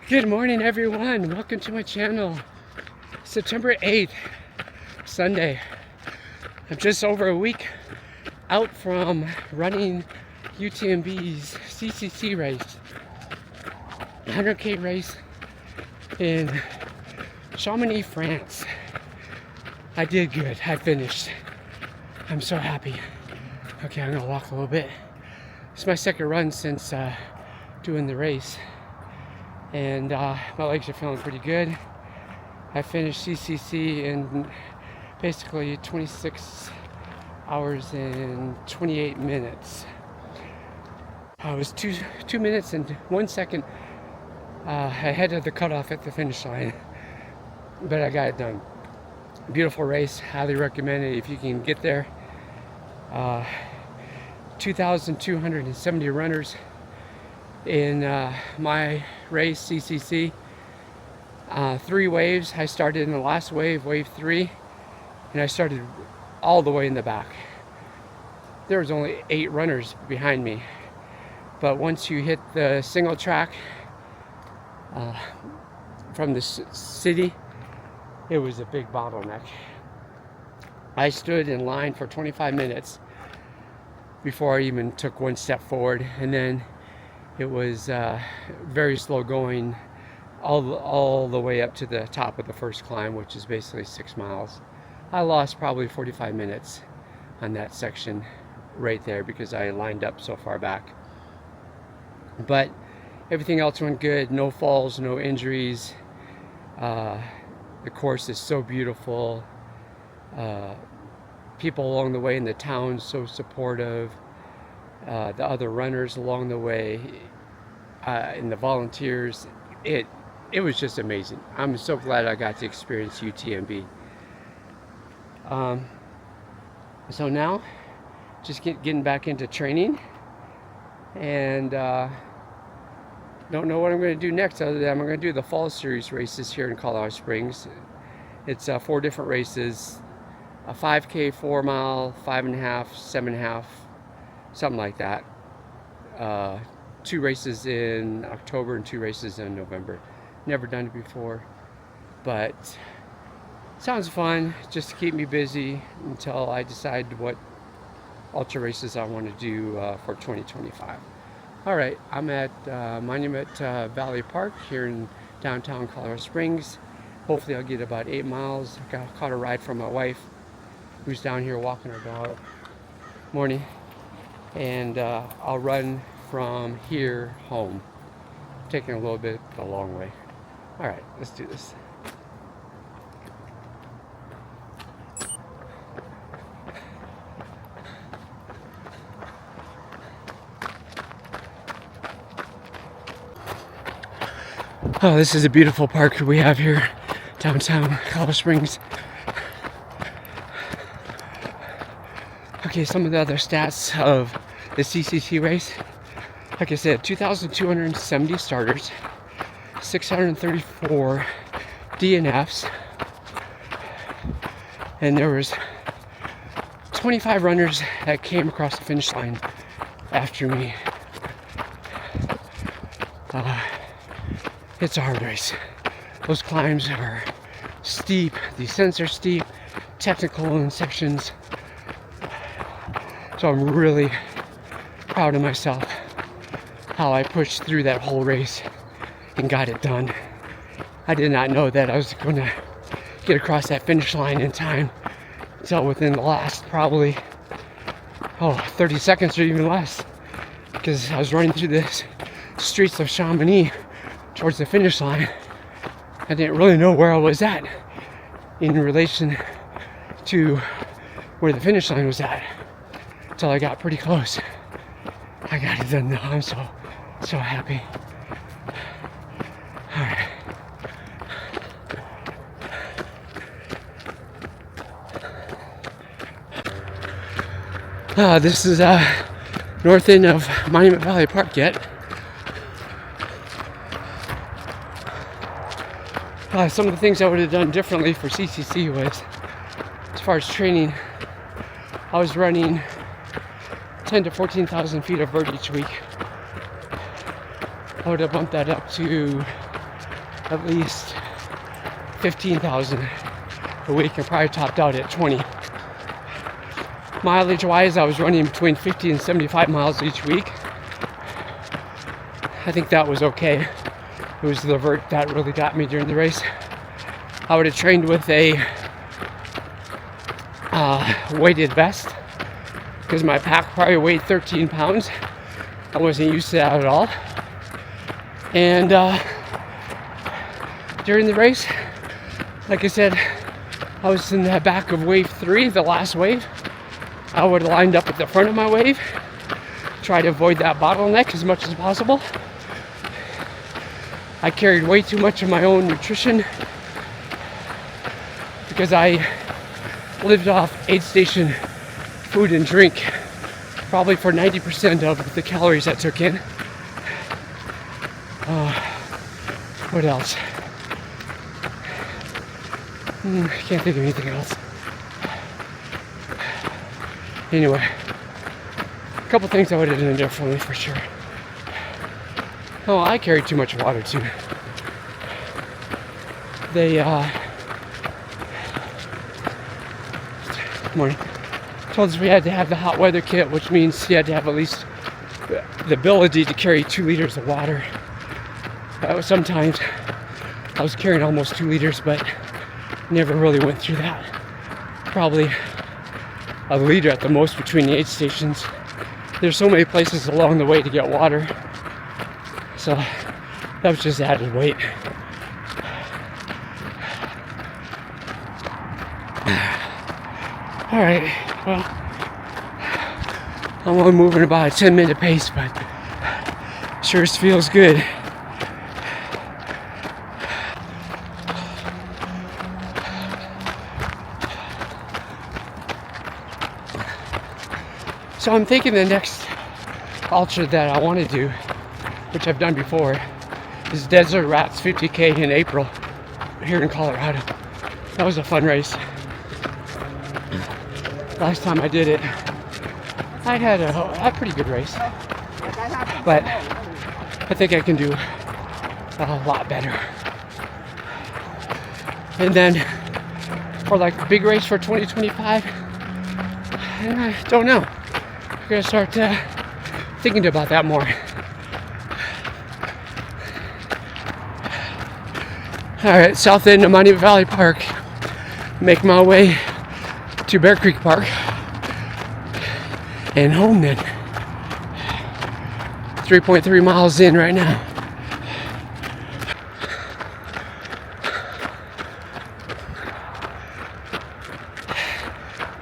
Good morning, everyone. Welcome to my channel. September 8th, Sunday. I'm just over a week out from running UTMB's CCC race, 100K race in Chamonix, France. I did good. I finished. I'm so happy. Okay, I'm gonna walk a little bit. It's my second run since doing the race. And my legs are feeling pretty good. I finished CCC in basically 26 hours and 28 minutes. I was two minutes and 1 second ahead of the cutoff at the finish line, but I got it done. Beautiful race, highly recommend it if you can get there. 2,270 runners in my race, CCC. 3 waves. I started in the last wave, wave 3, and I started all the way in the back. There was only 8 runners behind me, but once you hit the single track from the city, it was a big bottleneck. I stood in line for 25 minutes before I even took 1 step forward, and then it was very slow going all the way up to the top of the first climb, which is basically 6 miles. I lost probably 45 minutes on that section right there because I lined up so far back. But everything else went good. No falls, no injuries. The course is so beautiful. People along the way in the town so supportive. The other runners along the way, and the volunteers, it was just amazing. I'm so glad I got to experience UTMB. So now, just getting back into training, and don't know what I'm going to do next, other than I'm going to do the fall series races here in Colorado Springs. It's 4 different races: a 5K, 4 mile, 5.5, 7.5. Something like that. 2 races in October and 2 races in November. Never done it before, but sounds fun, just to keep me busy until I decide what ultra races I want to do for 2025. All right, I'm at Monument Valley Park here in downtown Colorado Springs. Hopefully I'll get about 8 miles. I caught a ride from my wife, who's down here walking her dog. Morning. And I'll run from here home, taking a little bit the long way. All right, let's do this. Oh, this is a beautiful park we have here downtown Colorado Springs. Okay, some of the other stats of the CCC race. Like I said, 2,270 starters, 634 DNFs, and there was 25 runners that came across the finish line after me. It's a hard race. Those climbs are steep, descents are steep, technical in sections. So I'm really proud of myself, how I pushed through that whole race and got it done. I did not know that I was going to get across that finish line in time until within the last probably 30 seconds or even less, because I was running through the streets of Chamonix towards the finish line. I didn't really know where I was at in relation to where the finish line was at until I got pretty close. I got it done now. I'm so happy. All right. This is north end of Monument Valley Park yet. Some of the things I would have done differently for CCC was, as far as training, I was running 10 to 14,000 feet of vert each week. I would have bumped that up to at least 15,000 a week, and probably topped out at 20. Mileage wise, I was running between 50 and 75 miles each week. I think that was okay. It was the vert that really got me during the race. I would have trained with a weighted vest because my pack probably weighed 13 pounds. I wasn't used to that at all. And during the race, like I said, I was in the back of wave 3, the last wave. I would have lined up at the front of my wave, try to avoid that bottleneck as much as possible. I carried way too much of my own nutrition because I lived off aid station food and drink probably for 90% of the calories I took in. What else? I can't think of anything else. Anyway, a couple things I would have done differently for sure. Oh, I carried too much water too. They morning told us we had to have the hot weather kit, which means you had to have at least the ability to carry 2 liters of water. Sometimes I was carrying almost 2 liters, but never really went through that. Probably a liter at the most between the aid stations. There's so many places along the way to get water, so that was just added weight. All right, well, I'm only moving about a 10-minute pace, but sure feels good. So I'm thinking the next ultra that I want to do, which I've done before, is Desert Rats 50K in April here in Colorado. That was a fun race. Last time I did it, I had a pretty good race, but I think I can do a lot better. And then for like a big race for 2025, I don't know. I'm gonna start thinking about that more. All right, south end of Monument Valley Park. Make my way to Bear Creek Park and home then. 3.3 miles in right now.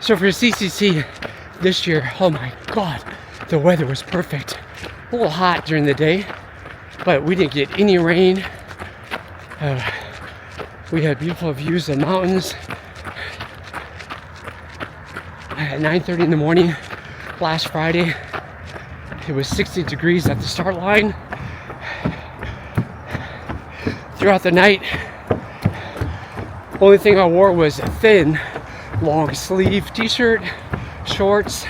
So for CCC this year, oh my God, the weather was perfect. A little hot during the day, but we didn't get any rain. We had beautiful views of mountains. At 9:30 in the morning last Friday, it was 60 degrees at the start line. Throughout the night, only thing I wore was a thin, long sleeve t-shirt, shorts.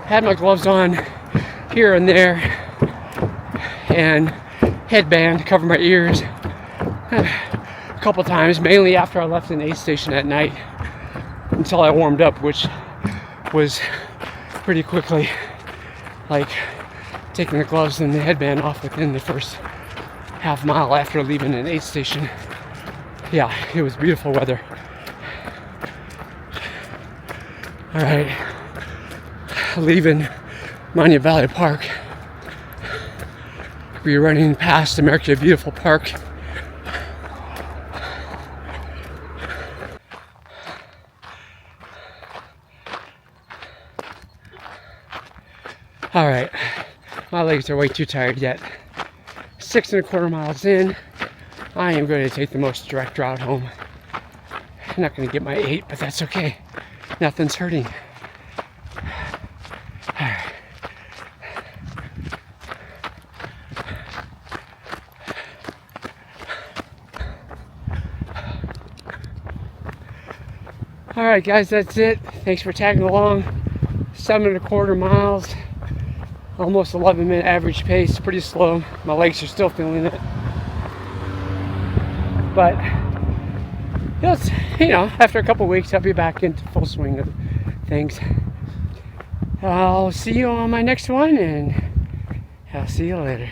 Had my gloves on here and there, and headband to cover my ears. A couple times, mainly after I left an aid station at night, until I warmed up, which was pretty quickly, like taking the gloves and the headband off within the first half mile after leaving an aid station. Yeah, it was beautiful weather. All right, leaving Monument Valley Park. We're running past America Beautiful Park. All right, my legs are way too tired yet. 6.25 miles in, I am going to take the most direct route home. I'm not going to get my 8, but that's okay. Nothing's hurting. All right. All right, guys, that's it. Thanks for tagging along. 7.25 miles. Almost 11-minute average pace, pretty slow. My legs are still feeling it. But you know, after a couple weeks, I'll be back into full swing of things. I'll see you on my next one, and I'll see you later.